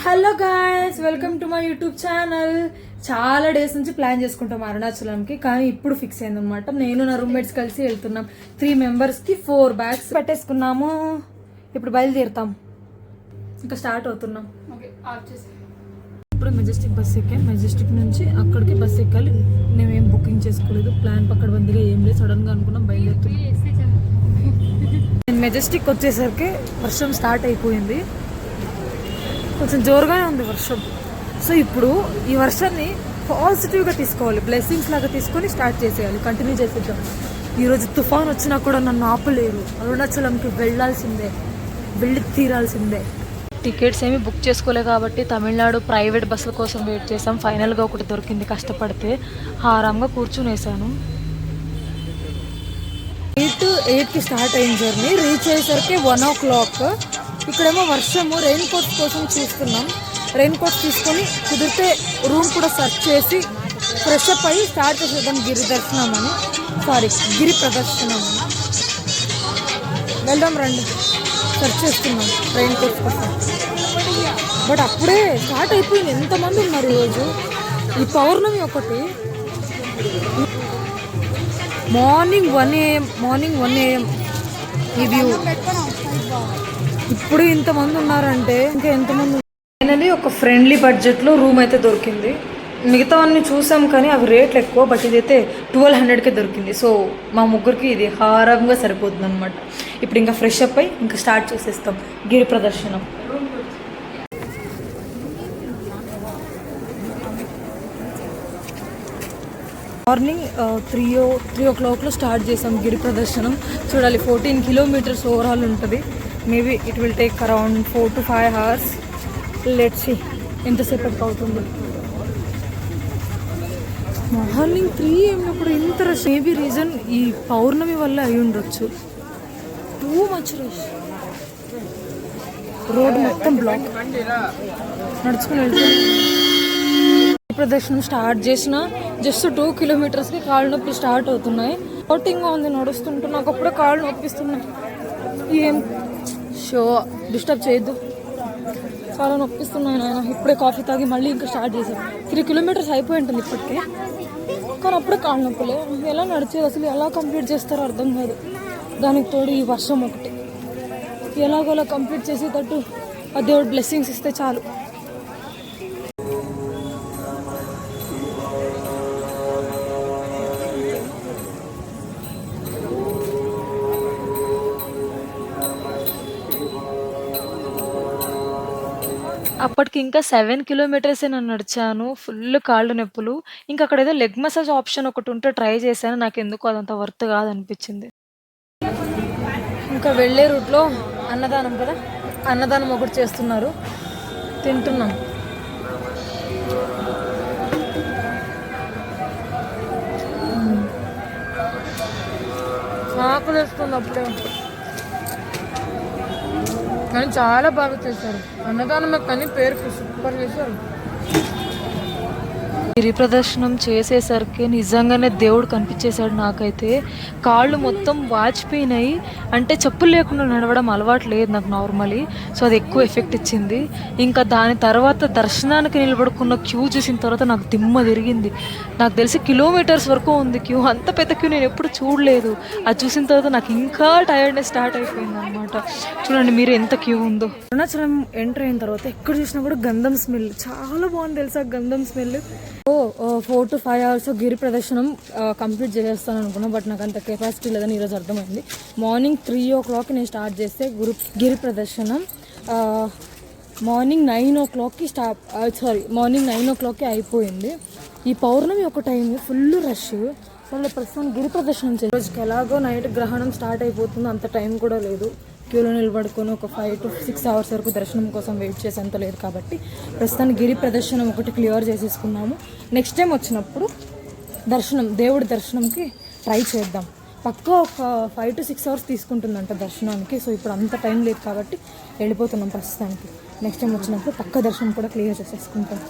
Hello guys, welcome to my YouTube channel. చాలా days నుంచి plan చేసుకుంటాం అరుణాచలంకి, కానీ ఇప్పుడు ఫిక్స్ అయింది అనమాట. నేను నా రూమ్మేట్స్ కలిసి వెళ్తున్నాం. 3 members కి 4 bags పెట్టేసుకున్నాము. ఇప్పుడు బయలుదేరుతాం, ఇంకా స్టార్ట్ అవుతున్నాం. ఇప్పుడు మెజెస్టిక్ బస్ ఎక్కాం. మెజెస్టిక్ నుంచి అక్కడికి బస్ ఎక్కాలి. మేమేం బుకింగ్ చేసుకోలేదు, ప్లాన్ పక్కడ బందిగా ఏం లేదు. సడన్ గా అనుకున్నాం, బయలుదేరుతున్నాం. నేను మెజెస్టిక్ వచ్చేసరికి వర్షం స్టార్ట్ అయిపోయింది. కొంచెం జోరుగానే ఉంది వర్షం. సో ఇప్పుడు ఈ వర్షాన్ని పాజిటివ్గా తీసుకోవాలి, బ్లెస్సింగ్స్ లాగా తీసుకొని స్టార్ట్ చేసేయాలి, కంటిన్యూ చేసేద్దాం. ఈరోజు తుఫాన్ వచ్చినా కూడా నన్ను ఆపలేరు. అరుణాచలంకి వెళ్ళాల్సిందే, వెళ్ళి తీరాల్సిందే. టికెట్స్ ఏమి బుక్ చేసుకోలే కాబట్టి తమిళనాడు ప్రైవేట్ బస్సుల కోసం వెయిట్ చేసాం. ఫైనల్గా ఒకటి దొరికింది, కష్టపడితే ఆరాంగా కూర్చునేసాను. 8కి స్టార్ట్ అయిన జర్నీ రీచ్ అయ్యేసరికి 1 o'clock. ఇక్కడేమో వర్షము, రెయిన్ కోట్స్ కోసం చూస్తున్నాం. రెయిన్ కోట్స్ తీసుకొని కుదిరితే రూమ్ కూడా సర్చ్ చేసి ఫ్రెష్ అప్ అయ్యి స్టార్ట్ చేసేద్దాం గిరి ప్రదర్శనం అని. వెళ్దాం రండి, సర్చ్ చేస్తున్నాం రెయిన్ కోట్స్ కోసం. బట్ అప్పుడే స్టార్ట్ అయిపోయింది. ఎంతమంది ఉన్నారు ఈరోజు. ఈ పౌర్ణమి ఒకటి. మార్నింగ్ 1 AM ఈ వ్యూ. ఇప్పుడు ఇంతమంది ఉన్నారంటే ఇంకా ఎంతమంది. ఫైనలీ ఒక ఫ్రెండ్లీ బడ్జెట్లో రూమ్ అయితే దొరికింది. మిగతావన్నీ చూసాం కానీ అవి రేట్లు ఎక్కువ, బట్ ఇదైతే 1200కే దొరికింది. సో మా ముగ్గురికి ఇది హారంగా సరిపోతుంది అనమాట. ఇప్పుడు ఇంకా ఫ్రెష్ అప్ అయ్యి ఇంకా స్టార్ట్ చేసేస్తాం గిరి ప్రదర్శనం. మార్నింగ్ 3 o'clockలో స్టార్ట్ చేసాం గిరి ప్రదర్శనం. చూడాలి, 14 kilometers ఓవరాల్ ఉంటుంది. Maybe it will take around 4 to 5 hours. Let's see ఎంతసేపటికి అవుతుంది. మార్నింగ్ 3 AM అప్పుడు ఇంత రష్. మేబీ రీజన్ ఈ పౌర్ణమి వల్ల అయి ఉండొచ్చు. Too much rush. రోడ్ మొత్తం బ్లాక్. నడుచుకుని వెళ్తాం. ప్రదర్శనం స్టార్ట్ చేసిన జస్ట్ 2 kilometersకి కాళ్ళు నొప్పి స్టార్ట్ అవుతున్నాయి. అవుటింగ్గా ఉంది, నడుస్తుంటే నాకు అప్పుడే కాళ్ళు నొప్పిస్తున్నాయి. ఏం షో డిస్టర్బ్ చేయొద్దు, చాలా నొప్పిస్తున్నాయి నాయన. ఇప్పుడే కాఫీ తాగి మళ్ళీ ఇంకా స్టార్ట్ చేసాం. 3 kilometers అయిపోయి ఉంటుంది ఇప్పటికే, కానీ అప్పుడే కాళ్ళు నొప్పులే. ఎలా నడిచేది అసలు, ఎలా కంప్లీట్ చేస్తారో అర్థం కాదు. దానికి తోడు ఈ వర్షం ఒకటి. ఎలాగోలా కంప్లీట్ చేసేటట్టు ఆ దేవుడు బ్లెస్సింగ్స్ ఇస్తే చాలు. అప్పటికి ఇంకా 7 kilometers నేను నడిచాను. ఫుల్ కాళ్ళు నొప్పులు. ఇంకా అక్కడ ఏదో లెగ్ మసాజ్ ఆప్షన్ ఒకటి ఉంటే ట్రై చేశాను. నాకు ఎందుకు అదంత వర్త్ కాదనిపించింది. ఇంకా వెళ్ళే రూట్లో అన్నదానం కదా, అన్నదానం ఒకటి చేస్తున్నారు, తింటున్నాం. ఆకలి వేస్తుంది అప్పుడే, కానీ చాలా బాగా చేశారు అన్నదానం. కానీ పేరుకి సూపర్ చేశారు. గిరి ప్రదర్శనం చేసేసరికి నిజంగానే దేవుడు కనిపించేశాడు నాకైతే. కాళ్ళు మొత్తం వాచిపోయినాయి. అంటే చెప్పులు లేకుండా నడవడం అలవాటు లేదు నాకు నార్మలీ, సో అది ఎక్కువ ఎఫెక్ట్ ఇచ్చింది. ఇంకా దాని తర్వాత దర్శనానికి నిలబడుకున్న క్యూ చూసిన తర్వాత నాకు దిమ్మ తిరిగింది. నాకు తెలిసి kilometers వరకు ఉంది క్యూ. అంత పెద్ద క్యూ నేను ఎప్పుడు చూడలేదు. అది చూసిన తర్వాత నాకు ఇంకా టైర్డ్నెస్ స్టార్ట్ అయిపోయింది అనమాట. చూడండి మీరు ఎంత క్యూ ఉందో. అరుణాచలం ఎంటర్ అయిన తర్వాత ఎక్కడ చూసినా కూడా గంధం స్మెల్ చాలా బాగుంది తెలుసా. గంధం స్మెల్. 4 to 5 hours గిరి ప్రదర్శనం కంప్లీట్ చేసేస్తాను అనుకున్నా, బట్ నాకు అంత కెపాసిటీ లేదని ఈరోజు అర్థమైంది. మార్నింగ్ 3 o'clock నేను స్టార్ట్ చేస్తే గిరి ప్రదర్శనం మార్నింగ్ 9 o'clockకి మార్నింగ్ 9 o'clockకి అయిపోయింది. ఈ పౌర్ణమి ఒక టైం ఫుల్ రష్. సరే ప్రస్తుతం గిరి ప్రదర్శనం చేసి రోజుకి ఎలాగో నైట్ గ్రహణం స్టార్ట్ అయిపోతుంది, అంత టైం కూడా లేదు. క్యూలో నిలబడుకొని ఒక 5 to 6 hours వరకు దర్శనం కోసం వెయిట్ చేసేంత లేదు కాబట్టి ప్రస్తుతానికి గిరి ప్రదర్శనం ఒకటి క్లియర్ చేసేసుకున్నాము. నెక్స్ట్ టైం వచ్చినప్పుడు దేవుడి దర్శనంకి ట్రై చేద్దాం. పక్కా ఒక 5 to 6 hours తీసుకుంటుందంట దర్శనానికి. సో ఇప్పుడు అంత టైం లేదు కాబట్టి వెళ్ళిపోతున్నాం ప్రస్తుతానికి. నెక్స్ట్ టైం వచ్చినప్పుడు పక్క దర్శనం కూడా క్లియర్ చేసేసుకుంటాం.